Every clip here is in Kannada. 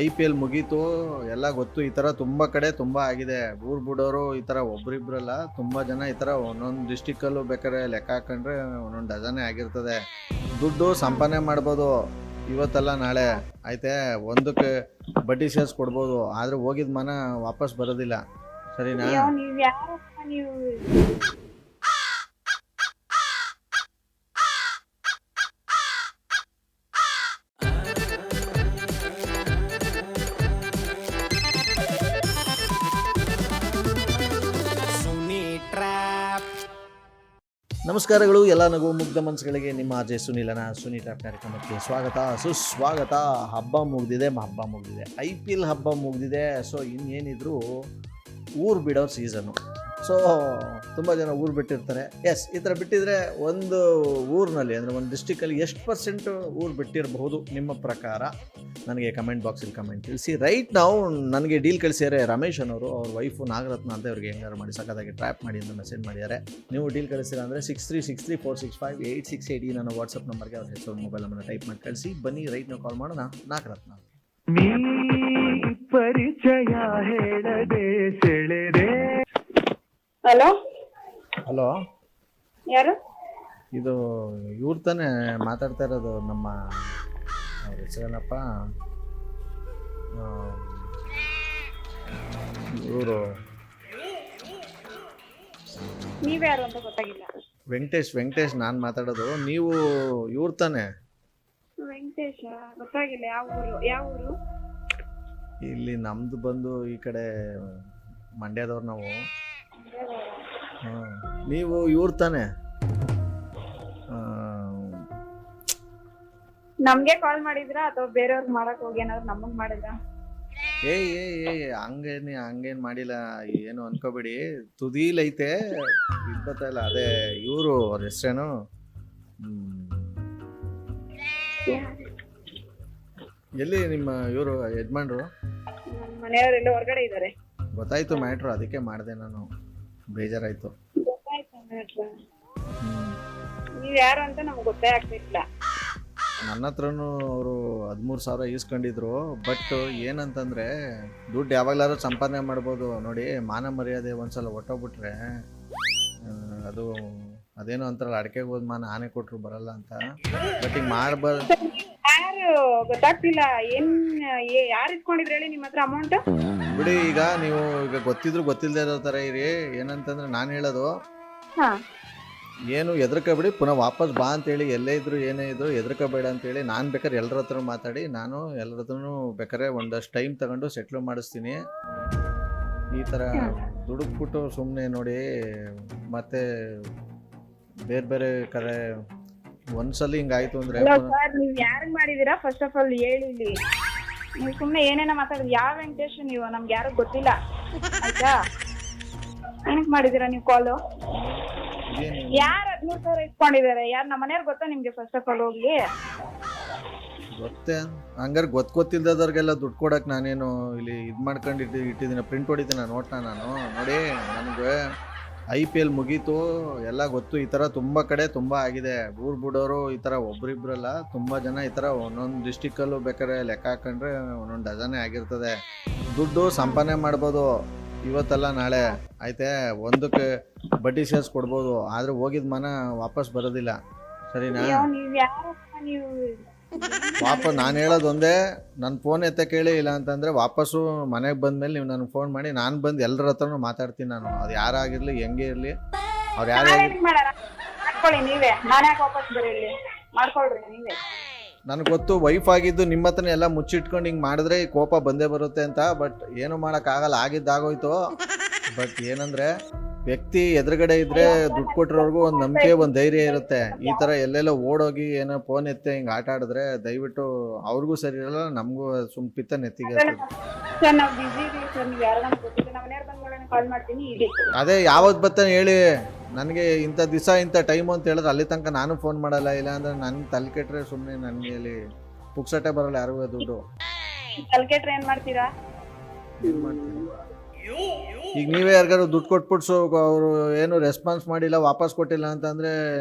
IPL ಮುಗೀತು ಎಲ್ಲ ಗೊತ್ತು. ಈ ಥರ ತುಂಬ ಕಡೆ ತುಂಬ ಆಗಿದೆ. ಊರು ಬಿಡೋರು ಈ ಥರ ಒಬ್ರಿಬ್ರಲ್ಲ, ತುಂಬ ಜನ ಈ ಥರ ಒಂದೊಂದು ಡಿಸ್ಟಿಕಲ್ಲೂ ಬೇಕಾದ್ರೆ ಲೆಕ್ಕ ಹಾಕೊಂಡ್ರೆ ಒಂದೊಂದು ಡಜನೇ ಆಗಿರ್ತದೆ. ದುಡ್ಡು ಸಂಪಾದನೆ ಮಾಡ್ಬೋದು ಇವತ್ತಲ್ಲ ನಾಳೆ, ಆಯ್ತೆ ಒಂದಕ್ಕೆ ಬಡ್ಡಿ ಸೇರ್ಸ್ ಕೊಡ್ಬೋದು, ಆದರೆ ಹೋಗಿದ ಮನ ವಾಪಸ್ ಬರೋದಿಲ್ಲ. ಸರಿನಾ? ನೀವು ನಮಸ್ಕಾರಗಳು ಎಲ್ಲ ನಗು ಮುಗ್ಧ ಮನಸ್ಸುಗಳಿಗೆ. ನಿಮ್ಮ ಅಜಯ್ ಸುನಿಲನ ಸುನಿ ಟ್ಯಾಪ್ ಕಾರ್ಯಕ್ರಮಕ್ಕೆ ಸ್ವಾಗತ ಸುಸ್ವಾಗತ. ಹಬ್ಬ ಮುಗ್ದಿದೆ IPL ಹಬ್ಬ ಮುಗ್ದಿದೆ. ಸೊ ಇನ್ನೇನಿದ್ರು ಊರು ಬಿಡೋ ಸೀಸನು. ಸೊ ತುಂಬ ಜನ ಊರು ಬಿಟ್ಟಿರ್ತಾರೆ. ಎಸ್, ಈ ಥರ ಬಿಟ್ಟಿದ್ರೆ ಒಂದು ಊರಿನಲ್ಲಿ ಅಂದರೆ ಒಂದು ಡಿಸ್ಟಿಕಲ್ಲಿ ಎಷ್ಟು % ಊರು ಬಿಟ್ಟಿರಬಹುದು ನಿಮ್ಮ ಪ್ರಕಾರ? ನನಗೆ ಕಮೆಂಟ್ ಬಾಕ್ಸಲ್ಲಿ ಕಮೆಂಟ್ ತಿಳಿಸಿ. ರೈಟ್ ನಾವು ನನಗೆ ಡೀಲ್ ಕಳಿಸಿದ್ದಾರೆ ರಮೇಶ್ ಅನ್ನೋರು. ಅವ್ರ ವೈಫು ನಾಗರತ್ನ ಅಂತ, ಅವ್ರಿಗೆ ಹೆಂಗಾರು ಮಾಡಿ ಸಖತ್ತಾಗಿ ಟ್ರ್ಯಾಪ್ ಮಾಡಿ ಅಂತ ಮೆಸೇಜ್ ಮಾಡಿದ್ದಾರೆ. ನೀವು ಡೀಲ್ ಕಳಿಸ್ತೀರಾ ಅಂದರೆ 6363465880 ನನ್ನ ವಾಟ್ಸಪ್ ನಂಬರ್ಗೆ ಅವ್ರ ಹೆಸರು ಮೊಬೈಲ್ ನಂಬರ್ನ ಟೈಪ್ ಮಾಡಿ ಕಳಿಸಿ. ಬನ್ನಿ ರೈಟ್ ನಾವು ಕಾಲ್ ಮಾಡೋಣ. ನಾಗರತ್ನ ಪರಿಚಯ ಹೇಳದೆ ಸೆಳೆದೆ. ಹಲೋ ಹಲೋ, ಯಾರು? ಇದು ಇವ್ರು ತಾನೇ ಮಾತಾಡ್ತಾ ಇರೋದು? ನಮ್ಮ ಅವ್ರ ಹೆಸರೇನಪ್ಪ, ಇವರು ನೀವ್ಯಾರು ಅಂತ ಗೊತ್ತಾಗಿಲ್ಲ. ವೆಂಕಟೇಶ್ ನಾನು ಮಾತಾಡೋದು. ನೀವು ಇವ್ರು ತಾನೇ? ವೆಂಕಟೇಶ ಗೊತ್ತಾಗಿಲ್ಲ. ಯಾವ ಊರು? ಇಲ್ಲಿ ನಮ್ದು ಬಂದು ಈ ಕಡೆ ಮಂಡ್ಯದವ್ರು ನಾವು. ನೀವು ಇವ್ರು ತಾನೇ? ನಮ್ಗೆ ಕಾಲ್ ಮಾಡಿದ್ರಾ ಅಥವಾ ಬೇರೆಯವ್ರಿಗೆ ಮಾಡಕ್ ಹೋಗಿ ಏನಾದ್ರು ನಮಗ್ ಮಾಡಿದ್ರ? ಹಂಗೇನ್ ಮಾಡಿಲ್ಲ, ಏನು ಅನ್ಕೋಬೇಡಿ. ತುದೀಲೈತೆ ಇಪ್ಪತ್ತ ಇಲ್ಲ. ಅದೇ ಇವರು ಅವ್ರ ಹೆಸರೇನು? ಎಲ್ಲಿ ನಿಮ್ಮ ಇವರು ಯಜಮಾನ್ರು? ಮನೆಯವರೆಲ್ಲ ಹೊರಗಡೆ ಇದಾರೆ. ಗೊತ್ತಾಯ್ತು ಮ್ಯಾಟ್ರು, ಅದಕ್ಕೆ ಮಾಡಿದೆ ನಾನು. ಬೇಜಾರಾಯ್ತು. ನೀವ್ ಯಾರು ಅಂತ ನಮ್ಗೆ ಗೊತ್ತೇ ಆಗ್ತಿಲ್ಲ. ನನ್ನ ಹತ್ರನೂ ಅವರು 13,000 ಈಸ್ಕೊಂಡಿದ್ರು. ಬಟ್ ಏನಂತಂದರೆ, ದುಡ್ಡು ಯಾವಾಗಲಾದ್ರೂ ಸಂಪಾದನೆ ಮಾಡ್ಬೋದು ನೋಡಿ. ಮಾನ ಮರ್ಯಾದೆ ಒಂದ್ಸಲ ಹೊಟ್ಟೋಗ್ಬಿಟ್ರೆ ಅದು ಅದೇನೋ ಅಂತಾರಲ್ಲ, ಅಡಿಕೆಗೆ ಹೋದ್ ಮಾನ ಆನೆ ಕೊಟ್ಟರು ಬರಲ್ಲ ಅಂತ. ಬಟ್ ಹಿಂಗೆ ಮಾಡ್ಬಾರ್ದು. ಯಾರು ಗೊತ್ತಾಗ್ತಿಲ್ಲ. ಯಾರು ಇಸ್ಕೊಂಡಿದ್ರು ಹೇಳಿ ನಿಮ್ಮ ಹತ್ರ ಅಮೌಂಟ್? ಬಿಡಿ, ಈಗ ನೀವು ಈಗ ಗೊತ್ತಿದ್ರು ಗೊತ್ತಿಲ್ಲದೆ ಇರೋ ಥರ ಇರಿ. ಏನಂತಂದ್ರೆ ನಾನು ಹೇಳೋದು, ಏನು ಹೆದರ್ಕೋಬೇಡಿ. ಪುನಃ ವಾಪಸ್ ಬಾ ಅಂತೇಳಿ, ಎಲ್ಲೇ ಇದ್ರು ಏನೇ ಇದ್ರು ಹೆದರ್ಕೋಬೇಡ ಅಂತೇಳಿ. ನಾನು ಬೇಕಾದ್ರೆ ಎಲ್ಲರ ಹತ್ರ ಮಾತಾಡಿ, ನಾನು ಎಲ್ಲರ ಹತ್ರನೂ ಬೇಕಾದ್ರೆ ಒಂದಷ್ಟು ಟೈಮ್ ತಗೊಂಡು ಸೆಟ್ಲ್ ಮಾಡಿಸ್ತೀನಿ. ಈ ಥರ ದುಡುಕ್ಬಿಟ್ಟು ಸುಮ್ಮನೆ ನೋಡಿ ಮತ್ತೆ ಬೇರೆ ಬೇರೆ ಕಡೆ ಒಂದ್ಸಲ ಹಿಂಗಾಯ್ತು ಅಂದರೆ. ನೀವ್ ಯಾರಿಗ್ ಮಾಡಿದೀರಾ ಫಸ್ಟ್ ಆಫ್ ಆಲ್ ಹೇಳಿ. ನೀವು ಸುಮ್ನೆ ಏನೇನೋ ಮಾತಾಡಿದ್ರಿ. ಯಾವ ವೆಂಕಟೇಶ್ ನೀವು? ನಮ್ಗೆ ಯಾರು ಗೊತ್ತಿಲ್ಲ, ಆಯ್ತಾ? ಏನಕ್ ಮಾಡಿದೀರಾ ನೀವು ಕಾಲು? ಯಾರು 13,000 ಇಟ್ಕೊಂಡಿದ್ದಾರೆ? ಯಾರು ನಮ್ಮ ಮನೆಯವ್ರು ಗೊತ್ತಾ ನಿಮ್ಗೆ? ಫಸ್ಟ್ ಆಫ್ ಆಲ್ ಹೋಗ್ಲಿ ಗೊತ್ತೇ. ಹಂಗಾರೆ ಗೊತ್ತಿಲ್ದವ್ರಿಗೆಲ್ಲ ದುಡ್ಡು ಕೊಡಕ್ಕೆ ನಾನೇನು ಇಲ್ಲಿ ಇದು ಮಾಡ್ಕೊಂಡು ಇಟ್ಟಿದ್ದೀನಿ, ಪ್ರಿಂಟ್ ಹೊಡಿತೀನಿ ನೋಟ್ನ ನಾನು. ನೋಡಿ, ನನಗೆ IPL ಮುಗೀತು ಎಲ್ಲ ಗೊತ್ತು. ಈ ಥರ ತುಂಬ ಕಡೆ ತುಂಬ ಆಗಿದೆ. ಊರು ಬಿಡೋರು ಈ ಥರ ಒಬ್ರಿಬ್ರಲ್ಲ, ತುಂಬ ಜನ ಈ ಥರ ಒಂದೊಂದು ಡಿಸ್ಟಿಕಲ್ಲೂ ಬೇಕಾದ್ರೆ ಲೆಕ್ಕ ಹಾಕೊಂಡ್ರೆ ಒಂದೊಂದು ಡಜನೇ ಆಗಿರ್ತದೆ. ದುಡ್ಡು ಸಂಪಾದನೆ ಮಾಡ್ಬೋದು ಇವತ್ತಲ್ಲ ನಾಳೆ, ಆಯ್ತೆ ಒಂದಕ್ಕೆ ಬಡ್ಡಿ ಸೇರ್ಸ್ ಕೊಡ್ಬೋದು, ಆದರೆ ಹೋಗಿದ ಮನ ವಾಪಸ್ ಬರೋದಿಲ್ಲ. ಸರಿನಾ? ವಾಪಸ್ ನಾನು ಹೇಳೋದು ಒಂದೇ, ನನ್ನ ಫೋನ್ ಎತ್ತ ಕೇಳಿ. ಇಲ್ಲ ಅಂತಂದರೆ ವಾಪಸ್ಸು ಮನೆಗೆ ಬಂದಮೇಲೆ ನೀವು ನನಗೆ ಫೋನ್ ಮಾಡಿ, ನಾನು ಬಂದು ಎಲ್ಲರ ಹತ್ರನೂ ಮಾತಾಡ್ತೀನಿ. ನಾನು ಅದು ಯಾರಾಗಿರಲಿ, ಹೆಂಗೆ ಇರಲಿ, ಅವ್ರು ಯಾರೇ ನನಗೆ ಗೊತ್ತು. ವೈಫ್ ಆಗಿದ್ದು ನಿಮ್ಮ ಹತ್ರನೇ ಎಲ್ಲ ಮುಚ್ಚಿಟ್ಕೊಂಡು ಹಿಂಗೆ ಮಾಡಿದ್ರೆ ಕೋಪ ಬಂದೇ ಬರುತ್ತೆ ಅಂತ. ಬಟ್ ಏನು ಮಾಡೋಕ್ಕಾಗಲ್ಲ, ಆಗಿದ್ದಾಗೋಯ್ತು. ಬಟ್ ಏನಂದರೆ, ವ್ಯಕ್ತಿ ಎದುರುಗಡೆ ಇದ್ದರೆ ದುಡ್ಡು ಕೊಟ್ಟಿರೋರ್ಗೂ ಒಂದು ನಂಬಿಕೆ, ಒಂದು ಧೈರ್ಯ ಇರುತ್ತೆ. ಈ ಥರ ಎಲ್ಲೆಲ್ಲೋ ಓಡೋಗಿ ಏನೋ ಫೋನ್ ಎತ್ತೆ ಹಿಂಗೆ ಆಟ ಆಡಿದ್ರೆ ದಯವಿಟ್ಟು ಅವ್ರಿಗೂ ಸರಿ ಇರಲ್ಲ, ನಮಗೂ ಪಿತ್ತ ನೆತ್ತಿಗೆ. ಅದೇ ಯಾವತ್ತು ಬರ್ತಾನೆ ಹೇಳಿ ನನಗೆ, ಇಂಥ ದಿವಸ ಇಂಥ ಟೈಮು ಅಂತ ಹೇಳಿದ್ರೆ ಅಲ್ಲಿ ತನಕ ನಾನು ಫೋನ್ ಮಾಡಲ್ಲ. ಇಲ್ಲ ಅಂದರೆ ನನ್ನ ತಲೆ ಕೆಟ್ಟರೆ ಸುಮ್ಮನೆ ನನಗೆ ಇಲ್ಲಿ ಪುಕ್ಸಟ್ಟೆ ಬರಲ್ಲ ಯಾರಿಗೂ ದುಡ್ಡು. ತಲೆ ಕೆಟ್ಟರೆ ಏನು ಮಾಡ್ತೀರಾ? ಏನು ಮಾಡ್ತೀನಿ? ಈಗ ನೀವೇ ಯಾರಿಗಾರು ದುಡ್ಡು ಕೊಟ್ಬಿಟ್ಟು ಅವರು ಏನು ರೆಸ್ಪಾನ್ಸ್ ಮಾಡಿಲ್ಲ, ವಾಪಸ್ ಕೊಟ್ಟಿಲ್ಲ ಅಂತಂದ್ರೆ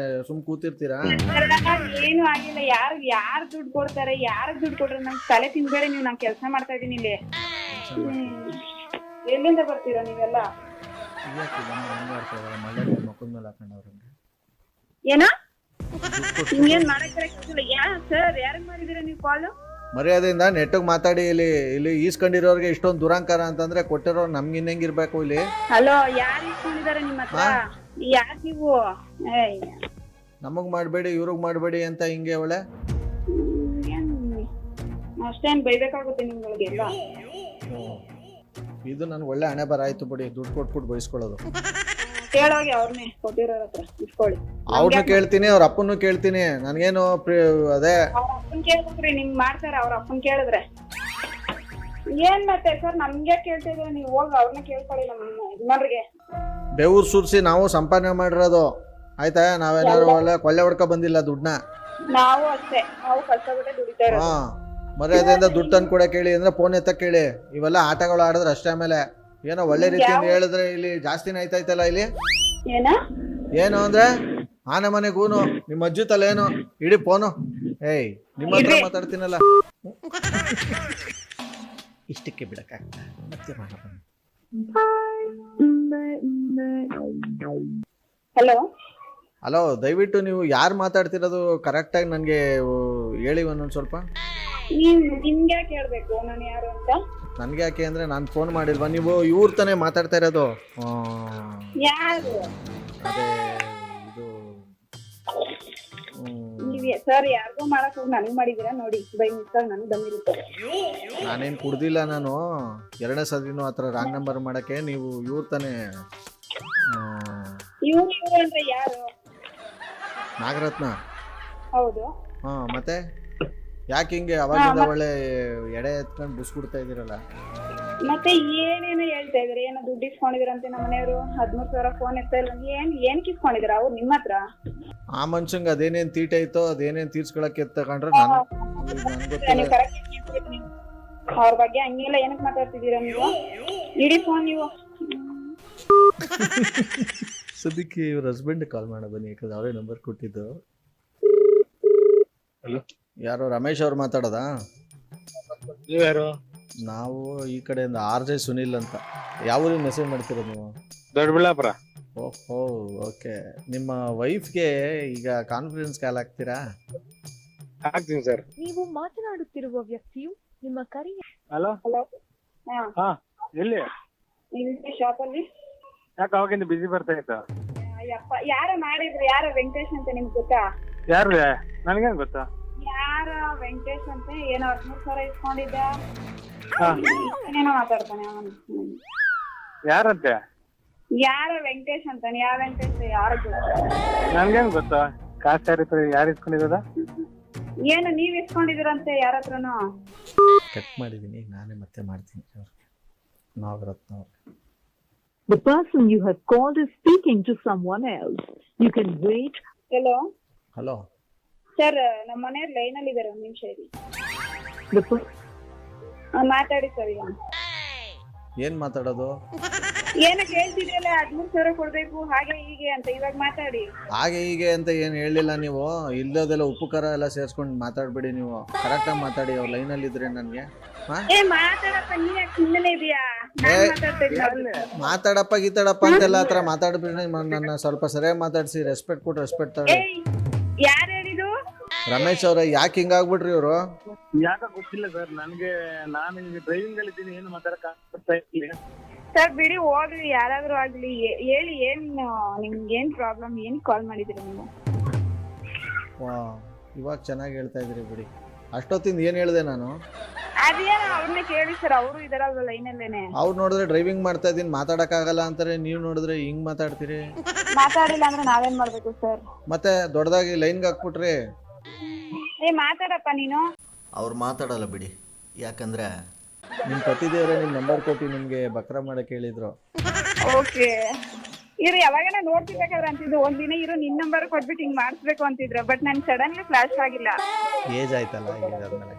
ಸುಮ್ ಕೂತಿರ್ತೀರಾ? ಏನು ಆಗಿಲ್ಲ. ಯಾರು ದುಡ್ಡು ಕೊಡ್ತಾರೆ, ಯಾರು ದುಡ್ಡು ಕೊಟ್ರೆ ನಂಗೆ ತಲೆ ತಿನ್ಬೇಡಿ ನೀವು. ನಾನು ಕೆಲಸ ಮಾಡ್ತಾ ಇದೀನಿ ಇಲ್ಲಿ. ಎಲ್ಲಿಂದ ಬರ್ತೀರಾ ನೀವೆಲ್ಲ? ಮಕ್ಕಳ ಮೇಲೆ ಹಾಕೊಂಡವ್ರಂಗೆ ಏನ ನಿಮ್ಗೇನ್ ಮಾಡಕ್ ಸರ್ ಯಾರಿಗೆ ಮಾಡಿದೀರಾ ನೀವು ಕಾಲ್? ಮರ್ಯಾದೆಯಿಂದ ನೆಟ್ಟಿಗೆ ಮಾತಾಡಿ. ಇಲ್ಲಿ ಈಸ್ಕೊಂಡಿರೋರ್ಗೆ ಇಷ್ಟೊಂದು ದುರಾಂಕಾರ ಅಂತಂದ್ರೆ ಕೊಟ್ಟಿರೋ ನಮ್ಗೆ ಇನ್ನೆಂಗಿರ್ಬೇಕು ಇಲ್ಲಿ? ಹಲೋ, ಯಾರು ಇಟ್ಕೊಂಡಿದ್ದಾರೆ ನಿಮ್ಮ ಹತ್ರ? ಯಾರು ನೀವು? ನಮಗ್ ಮಾಡ್ಬೇಡಿ ಇವ್ರಿಗೆ ಮಾಡ್ಬೇಡಿ ಅಂತ ಹಿಂಗೆ ಒಳ್ಳೆ ಅಷ್ಟೇನ್ ಬೈಬೇಕಾಗುತ್ತೆ ನಿಮ್ಗಳಿಗೆಲ್ಲ. ಇದು ನನ್ಗೆ ಒಳ್ಳೆ ಹಣೆ ಬರ ಆಯ್ತು ಬಿಡಿ, ದುಡ್ಡು ಕೊಟ್ಬಿಟ್ಟು ಬಯಸ್ಕೊಳ್ಳೋದು. ಕೇಳೋಗಿ ಅವ್ರನ್ನೇ ಕೊಟ್ಟಿರೋರ ಹತ್ರ ಇಸ್ಕೊಳ್ಳಿ. ಅವ್ರನ್ನೂ ಕೇಳ್ತೀನಿ, ಅವ್ರ ಅಪ್ಪನೂ ಕೇಳ್ತೀನಿ. ನನ್ಗೇನು ಅದೇ ಅವ್ರ ಅಪ್ಪನ್ ಕೇಳಿದ್ರಿ ನಿಮ್ಗೆ ಮಾಡ್ತಾರ. ಅವ್ರ ಅಪ್ಪನ್ ಕೇಳಿದ್ರೆ ಏನ್ ಮತ್ತೆ ಸರ್ ನಮ್ಗೆ ಕೇಳ್ತಿದ್ರೆ ನೀವು ಹೋಗಿ ಅವ್ರನ್ನ ಕೇಳ್ಕೊಳ್ಳಿ. ನಮ್ಮ ಯಜಮಾನ್ರಿಗೆ ಬೆವ್ರು ಸುರಿಸಿ ನಾವು ಸಂಪಾದನೆ ಮಾಡಿರೋದು ಆಯ್ತಾ. ನಾವೇನಾದ್ರು ಒಳ್ಳೆ ಕೊಳ್ಳೆ ಹೊಡ್ಕೊ ಬಂದಿಲ್ಲ ದುಡ್ಡನ್ನ. ನಾವು ಅಷ್ಟೇ, ನಾವು ಕಷ್ಟಪಟ್ಟೆ ದುಡಿತಾ ಇರೋದು. ಹಾ, ಮರ್ಯಾದೆಯಿಂದ ದುಡ್ಡು ತಂದು ಕೂಡ ಕೇಳಿ ಅಂದ್ರೆ ಫೋನ್ ಎತ್ತ ಕೇಳಿ. ಇವೆಲ್ಲ ಆಟಗಳು ಆಡಿದ್ರೆ ಅಷ್ಟೇ. ಆಮೇಲೆ ಏನೋ ಒಳ್ಳೆ ರೀತಿಯಿಂದ ಹೇಳಿದ್ರೆ ಇಲ್ಲಿ ಜಾಸ್ತಿನೇ ಆಯ್ತಾಯ್ತಲ್ಲ. ಇಲ್ಲಿ ಏನು ಅಂದ್ರೆ ಆನೆ ಮನೆಗೂನು ನಿಮ್ಮ ಅಜ್ಜಿ ತಲೆ ಏನು ಇಡೀ ಫೋನು. ಏಯ್ ನಿಮ್ಮ ಹತ್ರ ಮಾತಾಡ್ತೀನಲ್ಲ. ಇಷ್ಟಕ್ಕೆ ಬಿಡಕ್ಕಾಗ್ತ ಮತ್ತೆ ಹಲೋ, ದಯವಿಟ್ಟು ನೀವು ಯಾರು ಮಾತಾಡ್ತಿರೋದು ಕರೆಕ್ಟಾಗಿ ನನಗೆ ಹೇಳಿ ಒಂದೊಂದು ಸ್ವಲ್ಪ. ನಿಮ್ಗೆ ಕೇಳ್ಬೇಕು ನಾನು ಯಾರು ಅಂತ? ನನ್ಗೆ ಯಾಕೆ ಅಂದ್ರೆ ನಾನು ಫೋನ್ ಮಾಡಿಲ್ವಾ? ನೀವು ಇವ್ರ ತಾನೇ ಮಾತಾಡ್ತಾ ಇರೋದು? ಯಾರು? ಅದೇ ಇದು ಸರ್ ಯಾರಿಗೋ ಮಾಡಕ್ ಹೋಗಿ ನನಗೆ ಮಾಡಿದೀರಾ ನೋಡಿ. ಬೈ ಮಿಸ್ಟರ್ ನನಗೆ ಬಂದಿರುತ್ತೆ. ನಾನೇನು ಕುಡ್ದಿಲ್ಲ. ನಾನು ಎರಡನೇ ಸದಿನೂ ಆ ಥರ ರಾಂಗ್ ನಂಬರ್ ಮಾಡಕ್ಕೆ ನೀವು ಇವ್ರ ತಾನೇ? ಇವ್ರು ಅಂದ್ರೆ ಯಾರು? ನಾಗರತ್ನ. ಹೌದು. ಹಾ, ಮತ್ತೆ ಯಾಕೆ ಹಿಂಗೆ ಅವಾಗಿಂದ ಒಳ್ಳೆ ಎಡೆ ಎತ್ಕೊಂಡು ಬುಸ್ಬಿಡ್ತಾ ಇದೀರಲ್ಲ? ಮತ್ತೆ ಏನೇನೋ ಹೇಳ್ತಾ ಇದಾರೆ. ಏನೋ ದುಡ್ಡು ಇಸ್ಕೊಂಡಿದ್ರಂತೆ ನಮ್ಮ ಮನೆಯವರು. 13,000 ಫೋನ್ ಎತ್ತಾ ಇಲ್ಲ. ಏನ್ ಕಿಸ್ಕೊಂಡಿದ್ರ ಅವ್ರು ನಿಮ್ಮ ಹತ್ರ? ಆ ಮನುಷ್ಯಂಗೆ ಅದೇನೇನ್ ತೀಟೆ ಐತೋ ಅದೇನೇನ್ ತೀರ್ಸ್ಕೊಳಕ್ಕೆ ತಗೊಂಡ್ರೆ ಅವ್ರ ಬಗ್ಗೆ ಹಂಗೆಲ್ಲ ಏನಕ್ಕೆ ಮಾತಾಡ್ತಿದ್ದೀರಾ ನೀವು? ಇಡೀ ಫೋನ್ ನೀವು. ಸದ್ಯಕ್ಕೆ ಇವ್ರ ಹಸ್ಬೆಂಡ್ ಕಾಲ್ ಮಾಡ ಬನ್ನಿ, ಯಾಕಂದ್ರೆ ಅವರೇ ನಂಬರ್ ಕೊಟ್ಟಿದ್ದು. ಯಾರು ರಮೇಶ್ ಅವ್ರು ಮಾತಾಡೋದಾ? ನೀವ್ಯಾರು? ನಾವು ಈ ಕಡೆಯಿಂದ RJ ಸುನಿಲ್ ಅಂತ. ಯಾವ ಊರಿಗೆ ಮೆಸೇಜ್ ಮಾಡ್ತೀರಾ ನೀವು? ದೊಡ್ಡಬಳ್ಳಾಪುರ. ಓಹೋ, ಓಕೆ. ನಿಮ್ಮ ವೈಫ್ಗೆ ಈಗ ಕಾನ್ಫರೆನ್ಸ್ ಕಾಲ್ ಹಾಕ್ತೀರಾ? ಹಾಕ್ತೀನಿ ಸರ್. ನೀವು ಮಾತನಾಡುತ್ತಿರುವ ವ್ಯಕ್ತಿಯು ನಿಮ್ಮ ಕರೆ. ಹಲೋ. ಹಲೋ. ಹಾ, ಎಲ್ಲಿ? ಇಲ್ಲಿ ಶಾಪಲ್ಲಿ. ಯಾಕೆ ಅವಾಗಿಂದ ಬಿಸಿ ಬರ್ತಾ ಇತ್ತು? ಅಯ್ಯಪ್ಪ, ಯಾರೋ ಮಾಡಿದ್ರು. ಯಾರೋ ವೆಂಕಟೇಶ್ ಅಂತ ನಿಮ್ಗೆ ಗೊತ್ತಾ? ಯಾರು? ನನ್ಗೇನ್ ಗೊತ್ತಾ? ಯಾರ ವೆಂಕಟೇಶ್ ಅಂತ ಏನೋ 13,000 ಇಸ್ಕೊಂಡಿದ್ದ. ಏನೇನೋ ಮಾತಾಡ್ತಾನೆ ಅವನು. ಯಾರಂತೆ? ಯಾರ ವೆಂಕಟೇಶ್ ಅಂತಾನೆ. ಯಾವ ವೆಂಕಟೇಶ್? ಯಾರು ನನ್ಗೇನ್ ಗೊತ್ತಾ? ಕಾಸ್ಟ್ ಯಾರು ಇಸ್ಕೊಂಡಿರೋದ? ಏನು ನೀವ್ ಇಸ್ಕೊಂಡಿದಿರಂತೆ ಯಾರ ಹತ್ರನು? ಕಟ್ ಮಾಡಿದೀನಿ, ನಾನೇ ಮತ್ತೆ ಮಾಡ್ತೀನಿ. Nagaratna. The person you have called is speaking to someone else. You can wait. Hello. Hello. Sir, ನಮ್ಮ ಮನೆಯವ್ರು ಲೈನ್ ಅಲ್ಲಿ ಇದಾರೆ. ಒಂದು ನಿಮಿಷ ಇರಿ. ಮಾತಾಡಿ ಸರ್. ಏನ್ ಮಾತಾಡೋದು? ಏನೋ ಕೇಳ್ತಿದ್ರಲ್ಲ 13,000 ಕೊಡ್ಬೇಕು ಹಾಗೆ ಹೀಗೆ ಅಂತ. ಇವಾಗ ಮಾತಾಡಿ. ಹಾಗೆ ಹೀಗೆ ಅಂತ ಏನ್ ಹೇಳಿಲ್ಲ ನೀವು. ಇಲ್ಲದೆಲ್ಲ ಉಪ್ಪು ಖಾರ ಎಲ್ಲ ಸೇರ್ಸ್ಕೊಂಡು ಮಾತಾಡ್ಬೇಡಿ ನೀವು. ಕರೆಕ್ಟಾಗಿ ಮಾತಾಡಿ. ಅವ್ರು ಲೈನ್ ಅಲ್ಲಿ ಇದ್ರೆ ನನ್ಗೆ ಮಾತಾಡಪ್ಪ. ನೀನ್ ಯಾಕೆ ಸುಮ್ಮನೆ ಇದೀಯಾ? ಮಾತಾಡಪ್ಪ ಗೀತಾಡಪ್ಪ ಅಂತೆಲ್ಲ ಹತ್ರ ಮಾತಾಡ್ಬಿಡಿ. ನನ್ನ ಸ್ವಲ್ಪ ಸರಿಯಾಗಿ ಮಾತಾಡ್ಸಿ. ರೆಸ್ಪೆಕ್ಟ್ ಕೊಟ್ಟು ರೆಸ್ಪೆಕ್ಟ್ ತಗೊಳ್ಳಿ. ಯಾರು ಹೇಳಿದು? ರಮೇಶ್ ಅವ್ರ ಯಾಕೆ ಹಿಂಗಾಗ್ಬಿಟ್ರಿ ಇವ್ರು? ಯಾಕ ಗೊತ್ತಿಲ್ಲ ಸರ್ ನನ್ಗೆ. ನಾನು ಈಗ ಡ್ರೈವಿಂಗ್ ಅಲ್ಲಿ ಇದ್ದೀನಿ, ಏನು ಮಾತಾಡಕ್ ಆಗ್ತಾ ಇಲ್ಲ. ಸರ್ ಬಿಡಿ, ಹೋಗ್ಲಿ. ಯಾರಾದ್ರೂ ಆಗ್ಲಿ ಹೇಳಿ. ನಿಮ್ಗೆ ಏನ್ ಪ್ರಾಬ್ಲಮ್? ಏನ್ ಕಾಲ್ ಮಾಡಿದ್ರಿ ನೀವು? ಇವಾಗ ಚೆನ್ನಾಗಿ ಹೇಳ್ತಾ ಇದ್ರಿ ಬಿಡಿ. ಅಷ್ಟೊತ್ತಿಂದ ಏನ್ ಹೇಳಿದೆ ನಾನು? ಅದೇನೋ ಅವ್ರನ್ನ ಕೇಳಿ ಸರ್. ಅವರು ಇದಾರಲ್ವ ಲೈನ್ ಅಲ್ಲೇನೆ. ಅವ್ರು ನೋಡಿದ್ರೆ ಡ್ರೈವಿಂಗ್ ಮಾಡ್ತಾ ಇದೀನಿ ಮಾತಾಡಕ್ ಆಗಲ್ಲ ಅಂತಾರೆ. ನೀವ್ ನೋಡಿದ್ರೆ ಹಿಂಗ್ ಮಾತಾಡ್ತೀರಿ. ಮಾತಾಡಿಲ್ಲ ಅಂದ್ರೆ ನಾವೇನ್ ಮಾಡ್ಬೇಕು ಸರ್? ಮತ್ತೆ ದೊಡ್ಡದಾಗಿ ಲೈನ್ಗೆ ಹಾಕ್ಬಿಟ್ರಿ. ಮಾತಾಡಪ್ಪ ನೀನು. ಅವ್ರು ಮಾತಾಡಲ್ಲ ಬಿಡಿ. ಯಾಕಂದ್ರೆ ನಿಮ್ ಪತಿದೇವ್ರೆ ನಿಮ್ ನಂಬರ್ ಕೊಟ್ಟು ನಿಮ್ಗೆ ಬಕ್ರ ಮಾಡಕ್ ಹೇಳಿದ್ರು. ಓಕೆ. ಇವ್ರು ಯಾವಾಗನ ನೋಡ್ತಿರ್ಬೇಕಾದ್ರೆ ಅಂತಿದ್ರು ಒಂದಿನ ಇರೋ ನಿನ್ ನಂಬರ್ ಕೊಟ್ಬಿಟ್ಟು ಹಿಂಗ್ ಮಾಡಿಸ್ಬೇಕು ಅಂತಿದ್ರು. ಬಟ್ ನನ್ ಸಡನ್ಲಿ ಫ್ಲಾಶ್ ಆಗಿಲ್ಲ. ಏಜ್ ಆಯ್ತಲ್ಲ ಈಗ ಆದ್ಮೇಲೆ.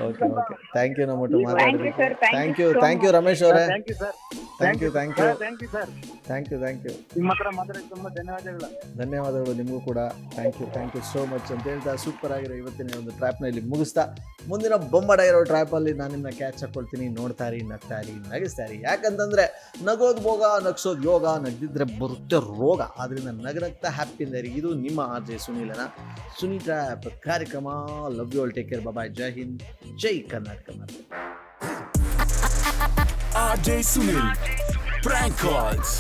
ಓಕೆ ಓಕೆ ಥ್ಯಾಂಕ್ ಯು ನಮ್ಮಟ್ಟು Thank you, sir. Thank you so thank you Ramesh ಅವರೇ thank you sir thank you thank you thank you sir thank you thank you ನಿಮ್ಮ ಹತ್ರ ಮಾತಾಡೋಕೆ ತುಂಬಾ ಧನ್ಯವಾದಗಳು. ಧನ್ಯವಾದಗಳು ನಿಮಗೂ ಕೂಡ ಥ್ಯಾಂಕ್ ಯು ಸೋ ಮಚ್ ಅಂತ ಹೇಳ್ತಾ ಸೂಪರ್ ಆಗಿರೋ ಇವತ್ತಿನ ಒಂದು ಟ್ರ್ಯಾಪ್ನ ಇಲ್ಲಿ ಮುಗಿಸ್ತಾ ಮುಂದಿನ ಬೊಂಬಡ ಇರೋ ಟ್ರ್ಯಾಪಲ್ಲಿ ನಾನು ನಿಮ್ಮನ್ನ ಕ್ಯಾಚ್ ಹಾಕೊಳ್ತೀನಿ. ನೋಡ್ತಾರಿ ನಗ್ತಾರಿ ನಗಿಸ್ತಾರಿ. ಯಾಕಂತಂದರೆ ನಗೋದು ಭೋಗ ನಗ್ಸೋದು ಯೋಗ, ನಗ್ದಿದ್ರೆ ಬರುತ್ತೆ ರೋಗ. ಆದ್ದರಿಂದ ನಗ್ನಗ್ತಾ ಹ್ಯಾಪಿಯಿಂದ ಇರಿ. ಇದು ನಿಮ್ಮ ಆರ್ ಜೆ ಸುನೀಲನ ಸುನಿ ಟ್ರ್ಯಾಪ್ ಕಾರ್ಯಕ್ರಮ. Love you all, take care, bye, Jai Hind, Jai Karnataka. RJ Sunil. Prank calls.